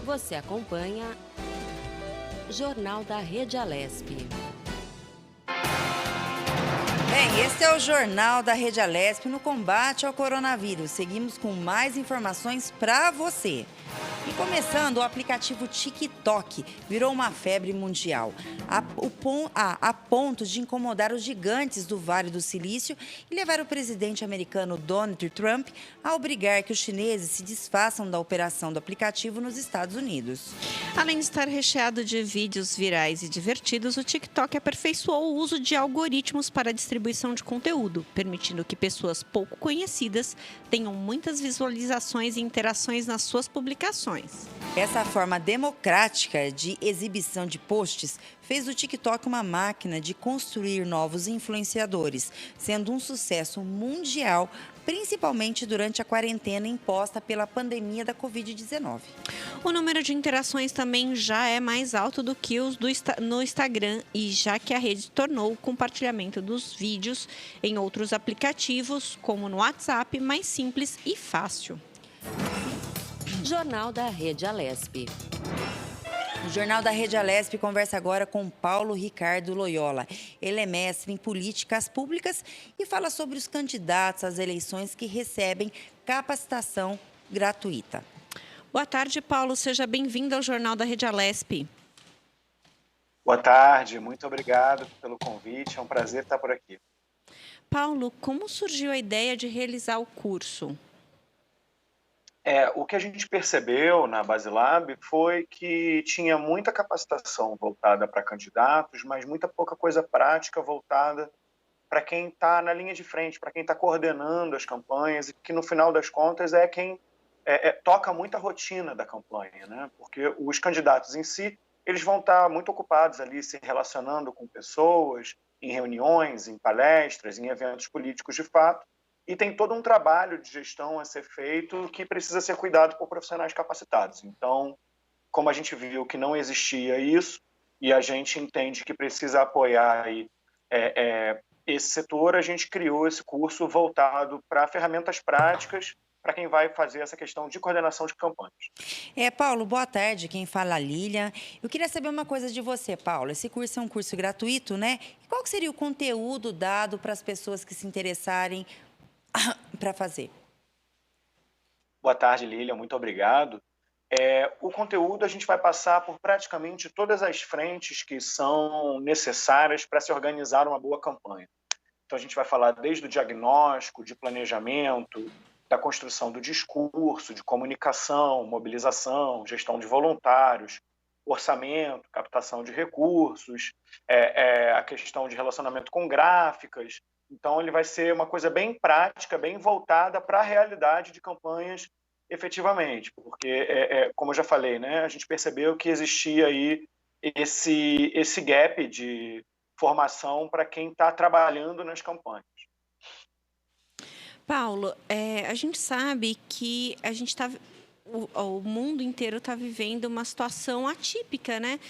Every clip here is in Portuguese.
Você acompanha Jornal da Rede Alesp. Bem, este é o Jornal da Rede Alesp no combate ao coronavírus. Seguimos com mais informações para você. E começando, o aplicativo TikTok virou uma febre mundial, a ponto de incomodar os gigantes do Vale do Silício e levar o presidente americano Donald Trump a obrigar que os chineses se desfaçam da operação do aplicativo nos Estados Unidos. Além de estar recheado de vídeos virais e divertidos, o TikTok aperfeiçoou o uso de algoritmos para a distribuição de conteúdo, permitindo que pessoas pouco conhecidas tenham muitas visualizações e interações nas suas publicações. Essa forma democrática de exibição de posts fez do TikTok uma máquina de construir novos influenciadores, sendo um sucesso mundial, principalmente durante a quarentena imposta pela pandemia da Covid-19. O número de interações também já é mais alto do que os no Instagram, e já que a rede tornou o compartilhamento dos vídeos em outros aplicativos, como no WhatsApp, mais simples e fácil. Jornal da Rede Alesp. O Jornal da Rede Alesp conversa agora com Paulo Ricardo Loyola. Ele é mestre em políticas públicas e fala sobre os candidatos às eleições que recebem capacitação gratuita. Boa tarde, Paulo. Seja bem-vindo ao Jornal da Rede Alesp. Boa tarde, muito obrigado pelo convite, é um prazer estar por aqui. Paulo, como surgiu a ideia de realizar o curso? O que a gente percebeu na Basilab foi que tinha muita capacitação voltada para candidatos, mas muita pouca coisa prática voltada para quem está na linha de frente, para quem está coordenando as campanhas, e que no final das contas é quem toca muita rotina da campanha, né? Porque os candidatos em si, eles vão estar muito ocupados ali se relacionando com pessoas, em reuniões, em palestras, em eventos políticos de fato, e tem todo um trabalho de gestão a ser feito que precisa ser cuidado por profissionais capacitados. Então, como a gente viu que não existia isso, e a gente entende que precisa apoiar aí, esse setor, a gente criou esse curso voltado para ferramentas práticas para quem vai fazer essa questão de coordenação de campanhas. Paulo, boa tarde. Quem fala é a Lília. Eu queria saber uma coisa de você, Paulo. Esse curso é um curso gratuito, né? E qual que seria o conteúdo dado para as pessoas que se interessarem para fazer? Boa tarde, Lília, muito obrigado. O conteúdo a gente vai passar por praticamente todas as frentes que são necessárias para se organizar uma boa campanha. Então a gente vai falar desde o diagnóstico, de planejamento, da construção do discurso, de comunicação, mobilização, gestão de voluntários, orçamento, captação de recursos, a questão de relacionamento com gráficas. Então, ele vai ser uma coisa bem prática, bem voltada para a realidade de campanhas efetivamente, porque, como eu já falei, né, a gente percebeu que existia aí esse gap de formação para quem está trabalhando nas campanhas. Paulo, a gente sabe que o mundo inteiro está vivendo uma situação atípica, né?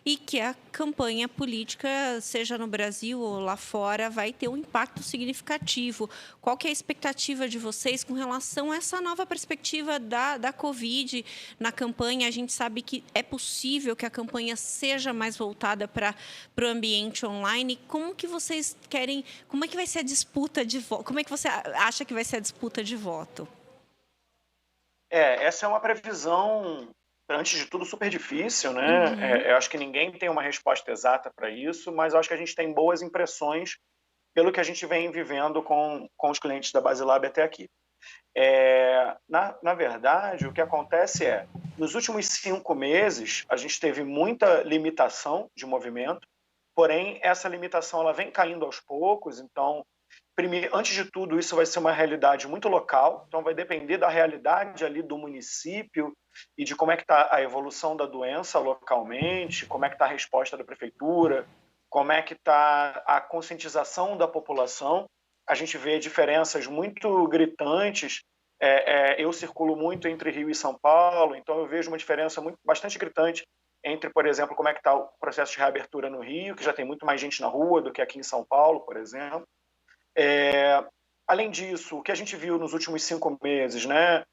E que a campanha política, seja no Brasil ou lá fora, vai ter um impacto significativo. Qual que é a expectativa de vocês com relação a essa nova perspectiva da Covid na campanha? A gente sabe que é possível que a campanha seja mais voltada para o ambiente online. Como que vocês querem? Como é que vai ser a disputa de voto? Como é que você acha que vai ser a disputa de voto? Essa é uma previsão, antes de tudo, super difícil, né? Eu acho que ninguém tem uma resposta exata para isso, mas eu acho que a gente tem boas impressões pelo que a gente vem vivendo com os clientes da Basilab até aqui. Na verdade, o que acontece nos últimos 5 meses, a gente teve muita limitação de movimento, porém, essa limitação ela vem caindo aos poucos, então, antes de tudo, isso vai ser uma realidade muito local, então vai depender da realidade ali do município e de como é que está a evolução da doença localmente, como é que está a resposta da prefeitura, como é que está a conscientização da população. A gente vê diferenças muito gritantes. Eu circulo muito entre Rio e São Paulo, então eu vejo uma diferença bastante gritante entre, por exemplo, como é que está o processo de reabertura no Rio, que já tem muito mais gente na rua do que aqui em São Paulo, por exemplo. Além disso, o que a gente viu nos últimos 5 meses, né,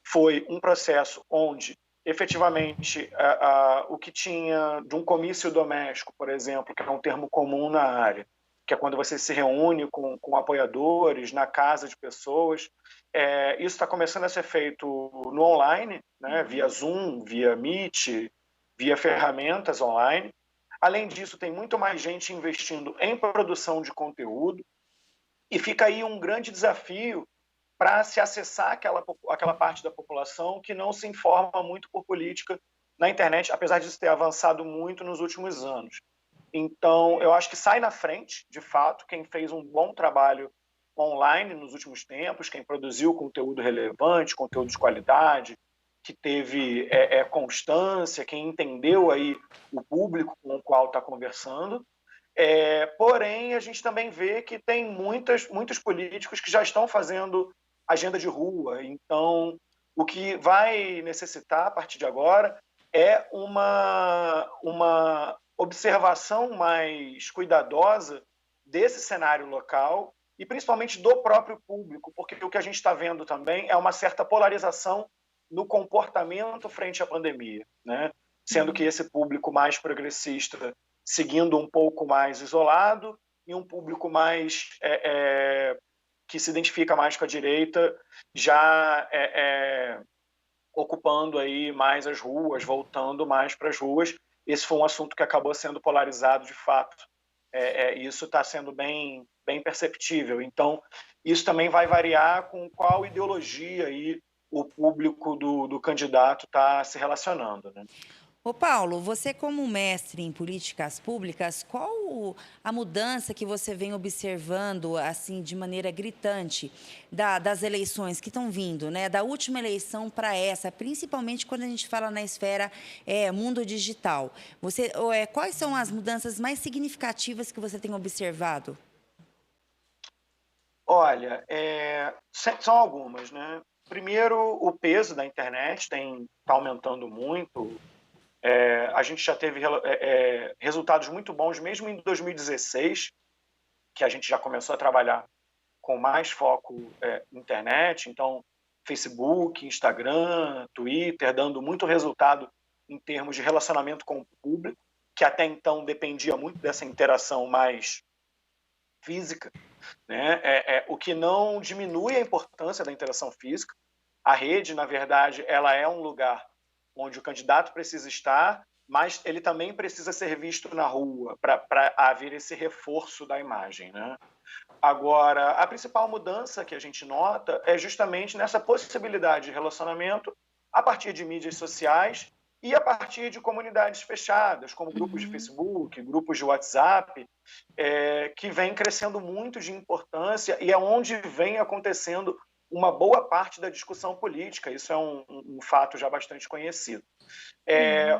foi um processo onde efetivamente, o que tinha de um comício doméstico, por exemplo, que é um termo comum na área, que é quando você se reúne com apoiadores na casa de pessoas. Isso está começando a ser feito no online, né, via Zoom, via Meet, via ferramentas online. Além disso, tem muito mais gente investindo em produção de conteúdo, e fica aí um grande desafio para se acessar aquela parte da população que não se informa muito por política na internet, apesar disso ter avançado muito nos últimos anos. Então, eu acho que sai na frente, de fato, quem fez um bom trabalho online nos últimos tempos, quem produziu conteúdo relevante, conteúdo de qualidade, que teve constância, quem entendeu aí o público com o qual está conversando. Porém, a gente também vê que tem muitos políticos que já estão fazendo agenda de rua. Então, o que vai necessitar, a partir de agora, é uma observação mais cuidadosa desse cenário local e principalmente do próprio público, porque o que a gente está vendo também é uma certa polarização no comportamento frente à pandemia, né? Sendo que esse público mais progressista seguindo um pouco mais isolado e um público mais que se identifica mais com a direita já ocupando aí mais as ruas, voltando mais para as ruas. Esse foi um assunto que acabou sendo polarizado de fato. Isso está sendo bem perceptível. Então, isso também vai variar com qual ideologia aí o público do candidato está se relacionando, né? Ô Paulo, você como mestre em políticas públicas, qual a mudança que você vem observando, assim, de maneira gritante, das eleições que estão vindo, né? Da última eleição para essa, principalmente quando a gente fala na esfera mundo digital. Quais são as mudanças mais significativas que você tem observado? Olha, são algumas, né? Primeiro, o peso da internet está aumentando muito. A gente já teve resultados muito bons, mesmo em 2016, que a gente já começou a trabalhar com mais foco internet. Então, Facebook, Instagram, Twitter, dando muito resultado em termos de relacionamento com o público, que até então dependia muito dessa interação mais física, né? O que não diminui a importância da interação física. A rede, na verdade, ela é um lugar onde o candidato precisa estar, mas ele também precisa ser visto na rua para haver esse reforço da imagem, né? Agora, a principal mudança que a gente nota é justamente nessa possibilidade de relacionamento a partir de mídias sociais e a partir de comunidades fechadas, como grupos de Facebook, grupos de WhatsApp, que vem crescendo muito de importância e é onde vem acontecendo uma boa parte da discussão política. Isso é um fato já bastante conhecido.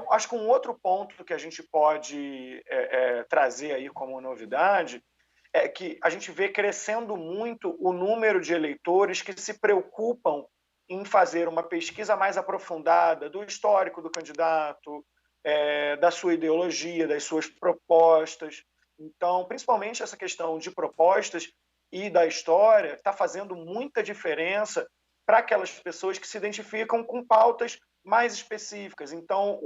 Acho que um outro ponto que a gente pode trazer aí como novidade é que a gente vê crescendo muito o número de eleitores que se preocupam em fazer uma pesquisa mais aprofundada do histórico do candidato, da sua ideologia, das suas propostas. Então, principalmente essa questão de propostas e da história está fazendo muita diferença para aquelas pessoas que se identificam com pautas mais específicas. Então,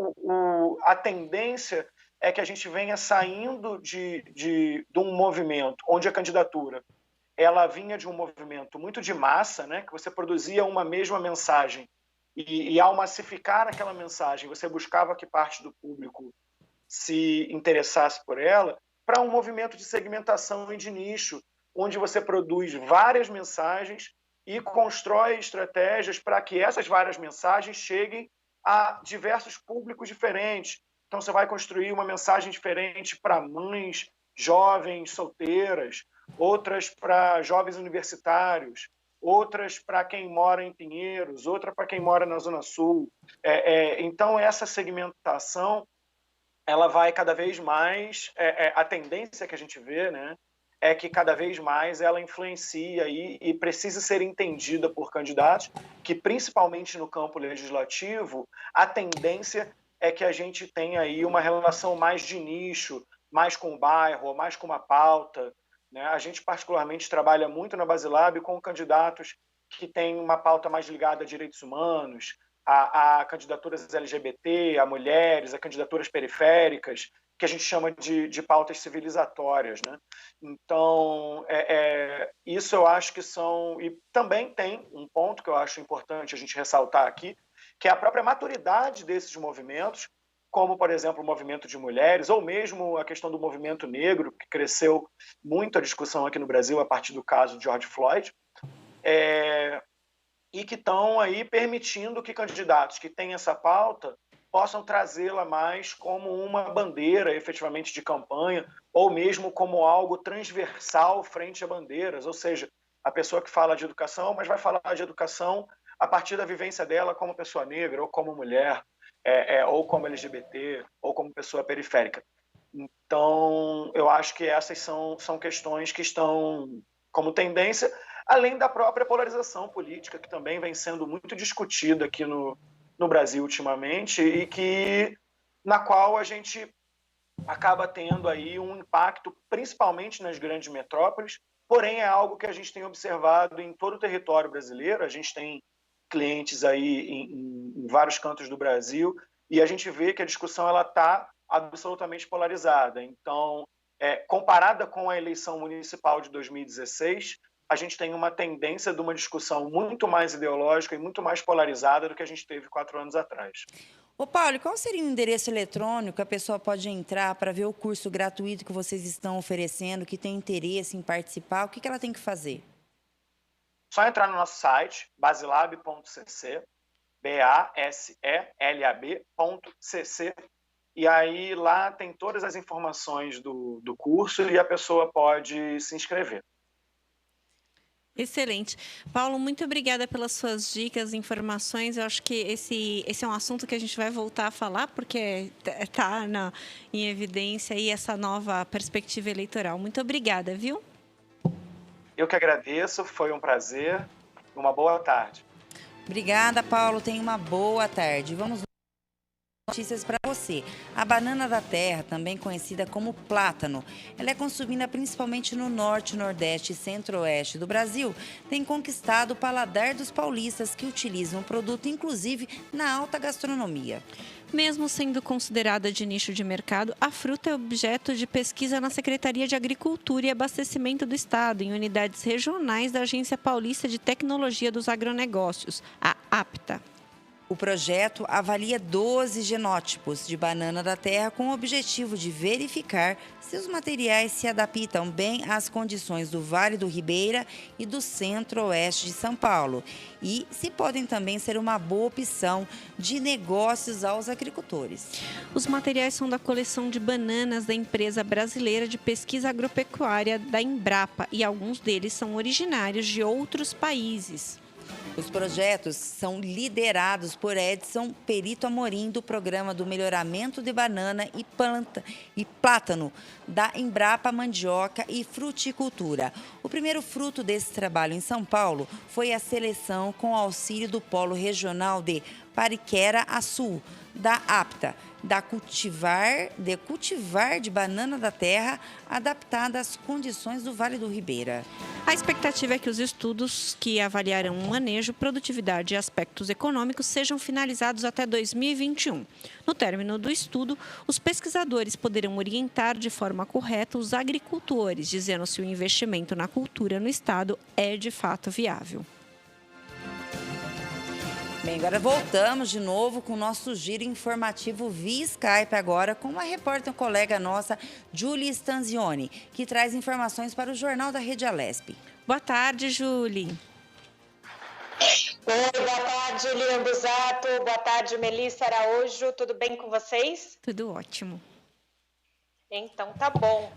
a tendência é que a gente venha saindo de um movimento onde a candidatura ela vinha de um movimento muito de massa, né, que você produzia uma mesma mensagem e ao massificar aquela mensagem, você buscava que parte do público se interessasse por ela, para um movimento de segmentação e de nicho, onde você produz várias mensagens e constrói estratégias para que essas várias mensagens cheguem a diversos públicos diferentes. Então, você vai construir uma mensagem diferente para mães jovens, solteiras, outras para jovens universitários, outras para quem mora em Pinheiros, outra para quem mora na Zona Sul. Então, essa segmentação ela vai cada vez mais... a tendência que a gente vê, né, é que cada vez mais ela influencia e precisa ser entendida por candidatos que, principalmente no campo legislativo, a tendência é que a gente tenha aí uma relação mais de nicho, mais com o bairro, mais com uma pauta, né? A gente particularmente trabalha muito na Basilab com candidatos que têm uma pauta mais ligada a direitos humanos, a candidaturas LGBT, a mulheres, a candidaturas periféricas, que a gente chama de pautas civilizatórias, né? Então, isso eu acho que são... E também tem um ponto que eu acho importante a gente ressaltar aqui, que é a própria maturidade desses movimentos, como, por exemplo, o movimento de mulheres, ou mesmo a questão do movimento negro, que cresceu muito a discussão aqui no Brasil a partir do caso de George Floyd, e que estão aí permitindo que candidatos que têm essa pauta possam trazê-la mais como uma bandeira, efetivamente, de campanha, ou mesmo como algo transversal frente a bandeiras, ou seja, a pessoa que fala de educação, mas vai falar de educação a partir da vivência dela como pessoa negra, ou como mulher, ou como LGBT, ou como pessoa periférica. Então, eu acho que essas são questões que estão como tendência, além da própria polarização política, que também vem sendo muito discutida aqui no Brasil ultimamente, e na qual a gente acaba tendo aí um impacto, principalmente nas grandes metrópoles, porém é algo que a gente tem observado em todo o território brasileiro. A gente tem clientes aí em vários cantos do Brasil, e a gente vê que a discussão está absolutamente polarizada. Então, comparada com a eleição municipal de 2016, a gente tem uma tendência de uma discussão muito mais ideológica e muito mais polarizada do que a gente teve 4 anos atrás. Ô, Paulo, qual seria o endereço eletrônico que a pessoa pode entrar para ver o curso gratuito que vocês estão oferecendo, que tem interesse em participar? O que ela tem que fazer? Só entrar no nosso site, baselab.cc, baselab.cc, e aí lá tem todas as informações do curso e a pessoa pode se inscrever. Excelente. Paulo, muito obrigada pelas suas dicas, informações. Eu acho que esse é um assunto que a gente vai voltar a falar, porque está em evidência aí essa nova perspectiva eleitoral. Muito obrigada, viu? Eu que agradeço, foi um prazer. Uma boa tarde. Obrigada, Paulo. Tenha uma boa tarde. Vamos notícias para você. A banana da terra, também conhecida como plátano, ela é consumida principalmente no norte, nordeste e centro-oeste do Brasil. Tem conquistado o paladar dos paulistas, que utilizam o produto, inclusive, na alta gastronomia. Mesmo sendo considerada de nicho de mercado, a fruta é objeto de pesquisa na Secretaria de Agricultura e Abastecimento do Estado, em unidades regionais da Agência Paulista de Tecnologia dos Agronegócios, a APTA. O projeto avalia 12 genótipos de banana da terra com o objetivo de verificar se os materiais se adaptam bem às condições do Vale do Ribeira e do centro-oeste de São Paulo e se podem também ser uma boa opção de negócios aos agricultores. Os materiais são da coleção de bananas da Empresa Brasileira de Pesquisa Agropecuária, da Embrapa, e alguns deles são originários de outros países. Os projetos são liderados por Edson Perito Amorim, do Programa do Melhoramento de Banana e Plátano, da Embrapa Mandioca e Fruticultura. O primeiro fruto desse trabalho em São Paulo foi a seleção com auxílio do Polo Regional de Pariquera-Açu, da APTA, de cultivar de banana da terra adaptada às condições do Vale do Ribeira. A expectativa é que os estudos que avaliarão o manejo, produtividade e aspectos econômicos sejam finalizados até 2021. No término do estudo, os pesquisadores poderão orientar de forma correta os agricultores, dizendo se o investimento na cultura no estado é de fato viável. Bem, agora voltamos de novo com o nosso giro informativo via Skype agora com uma repórter colega nossa, Julie Stanzioni, que traz informações para o Jornal da Rede Alesp. Boa tarde, Julie. Oi, boa tarde, Lilian Busato. Boa tarde, Melissa Araújo. Tudo bem com vocês? Tudo ótimo. Então, tá bom.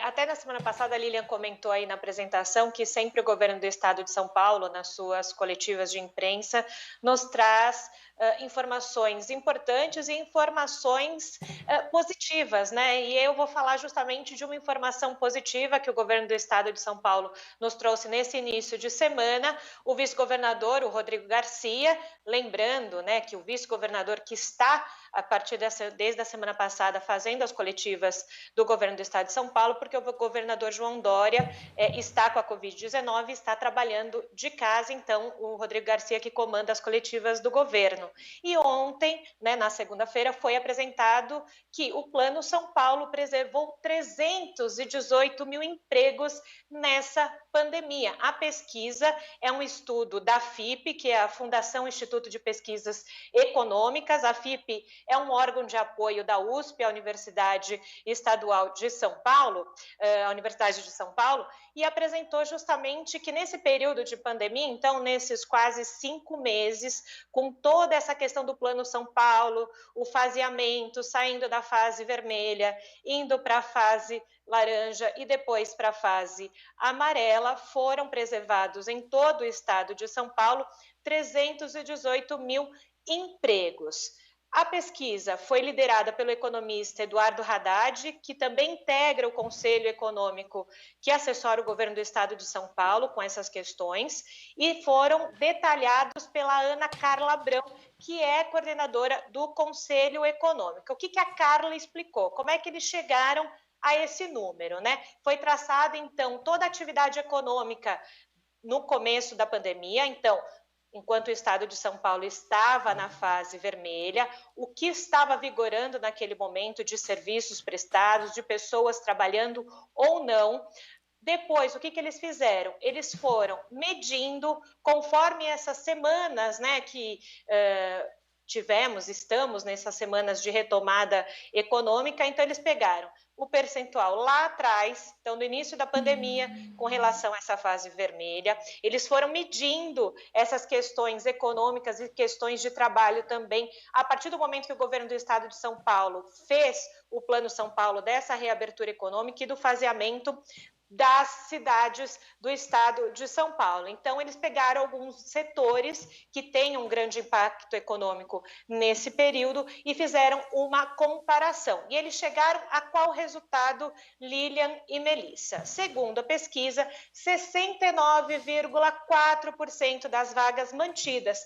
Até na semana passada, a Lilian comentou aí na apresentação que sempre o governo do estado de São Paulo, nas suas coletivas de imprensa, nos traz informações importantes e informações positivas, né? E eu vou falar justamente de uma informação positiva que o governo do estado de São Paulo nos trouxe nesse início de semana. O vice-governador, o Rodrigo Garcia, lembrando, né, que o vice-governador que está, desde a semana passada, fazendo as coletivas do governo do estado de São Paulo, porque o governador João Dória está com a Covid-19 e está trabalhando de casa, então o Rodrigo Garcia que comanda as coletivas do governo. E ontem, né, na segunda-feira, foi apresentado que o Plano São Paulo preservou 318 mil empregos nessa pandemia. A pesquisa é um estudo da FIP, que é a Fundação Instituto de Pesquisas Econômicas. A FIP é um órgão de apoio da USP, a Universidade Estadual de São Paulo, a Universidade de São Paulo, e apresentou justamente que nesse período de pandemia, então nesses quase 5 meses, com toda essa questão do Plano São Paulo, o faseamento, saindo da fase vermelha, indo para a fase laranja e depois para a fase amarela, foram preservados em todo o estado de São Paulo 318 mil empregos. A pesquisa foi liderada pelo economista Eduardo Haddad, que também integra o Conselho Econômico que assessora o governo do estado de São Paulo com essas questões, e foram detalhados pela Ana Carla Abrão, que é coordenadora do Conselho Econômico. O que a Carla explicou? Como é que eles chegaram a esse número, né? Foi traçada, então, toda a atividade econômica no começo da pandemia, então, enquanto o estado de São Paulo estava na fase vermelha, o que estava vigorando naquele momento de serviços prestados, de pessoas trabalhando ou não. Depois, o que eles fizeram? Eles foram medindo, conforme essas semanas, né, que estamos nessas semanas de retomada econômica, então eles pegaram o percentual lá atrás, então no início da pandemia, com relação a essa fase vermelha, eles foram medindo essas questões econômicas e questões de trabalho também, a partir do momento que o governo do estado de São Paulo fez o Plano São Paulo dessa reabertura econômica e do faseamento das cidades do estado de São Paulo. Então, eles pegaram alguns setores que têm um grande impacto econômico nesse período e fizeram uma comparação. E eles chegaram a qual resultado, Lilian e Melissa? Segundo a pesquisa, 69,4% das vagas mantidas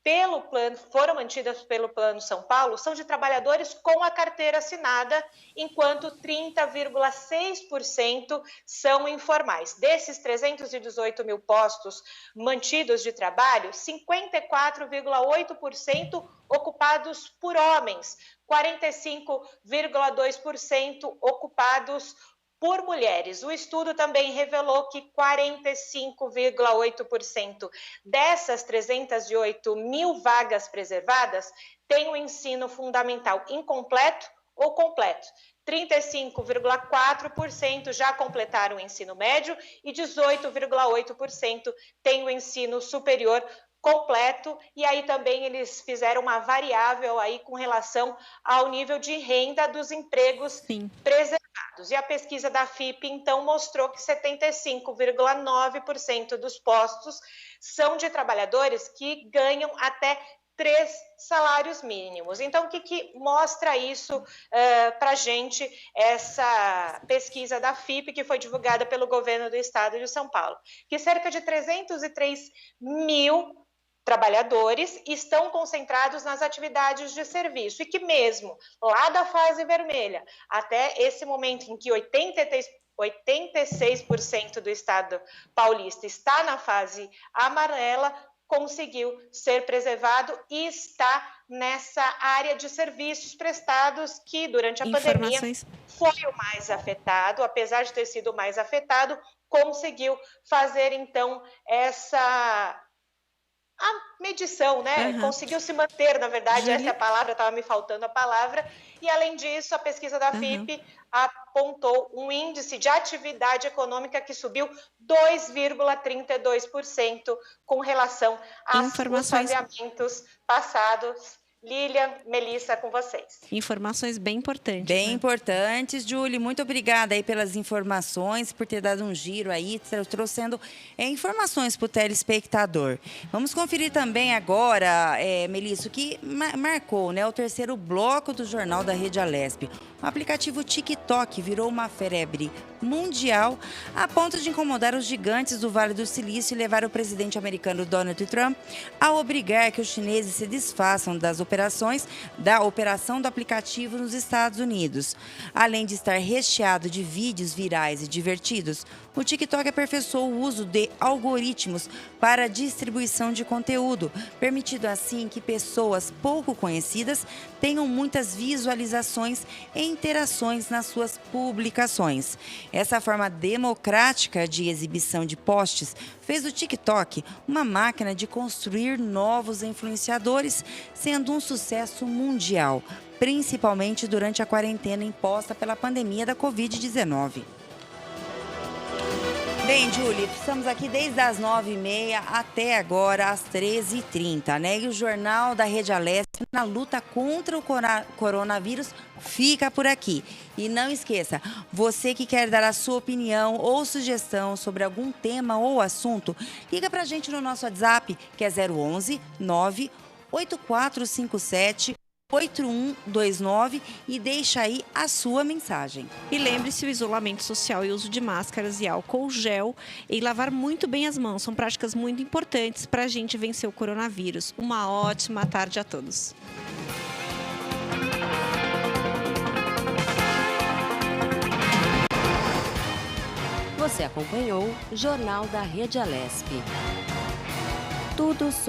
pelo plano, foram mantidas pelo Plano São Paulo, são de trabalhadores com a carteira assinada, enquanto 30,6% são informais. Desses 318 mil postos mantidos de trabalho, 54,8% ocupados por homens, 45,2% ocupados por mulheres. O estudo também revelou que 45,8% dessas 308 mil vagas preservadas têm o ensino fundamental incompleto ou completo. 35,4% já completaram o ensino médio e 18,8% têm o ensino superior completo, e aí também eles fizeram uma variável aí com relação ao nível de renda dos empregos preservados. E a pesquisa da FIP, então, mostrou que 75,9% dos postos são de trabalhadores que ganham até 3 salários mínimos. Então, o que mostra isso para a gente, essa pesquisa da FIP, que foi divulgada pelo governo do estado de São Paulo? Que cerca de 303 mil trabalhadores estão concentrados nas atividades de serviço e que mesmo lá da fase vermelha até esse momento em que 86% do estado paulista está na fase amarela, conseguiu ser preservado e está nessa área de serviços prestados que durante a pandemia foi o mais afetado, apesar de ter sido o mais afetado, conseguiu fazer então essa medição, né? Conseguiu se manter, na verdade, essa é a palavra, estava me faltando a palavra. E, além disso, a pesquisa da FIP apontou um índice de atividade econômica que subiu 2,32% com relação aos faseamentos passados. Lilian, Melissa, com vocês. Informações bem importantes. Bem importantes, Julie. Muito obrigada aí pelas informações, por ter dado um giro aí, trouxendo informações para o telespectador. Vamos conferir também agora, Melissa, o que marcou, né, o terceiro bloco do Jornal da Rede Alesp. o aplicativo TikTok virou uma febre mundial a ponto de incomodar os gigantes do Vale do Silício e levar o presidente americano Donald Trump a obrigar que os chineses se desfaçam da operação do aplicativo nos Estados Unidos. Além de estar recheado de vídeos virais e divertidos, o TikTok aperfeiçoou o uso de algoritmos para a distribuição de conteúdo, permitindo assim que pessoas pouco conhecidas tenham muitas visualizações e interações nas suas publicações. Essa forma democrática de exibição de posts fez do TikTok uma máquina de construir novos influenciadores, sendo um sucesso mundial, principalmente durante a quarentena imposta pela pandemia da Covid-19. Bem, Julie, estamos aqui desde as 9h30 até agora, às 13h30, né? E o Jornal da Rede Alesp, na luta contra o coronavírus, fica por aqui. E não esqueça, você que quer dar a sua opinião ou sugestão sobre algum tema ou assunto, liga pra gente no nosso WhatsApp, que é 011 98457 8129 e deixa aí a sua mensagem. E lembre-se, o isolamento social e o uso de máscaras e álcool gel e lavar muito bem as mãos são práticas muito importantes para a gente vencer o coronavírus. Uma ótima tarde a todos. Você acompanhou o Jornal da Rede Alesp. Tudo sobre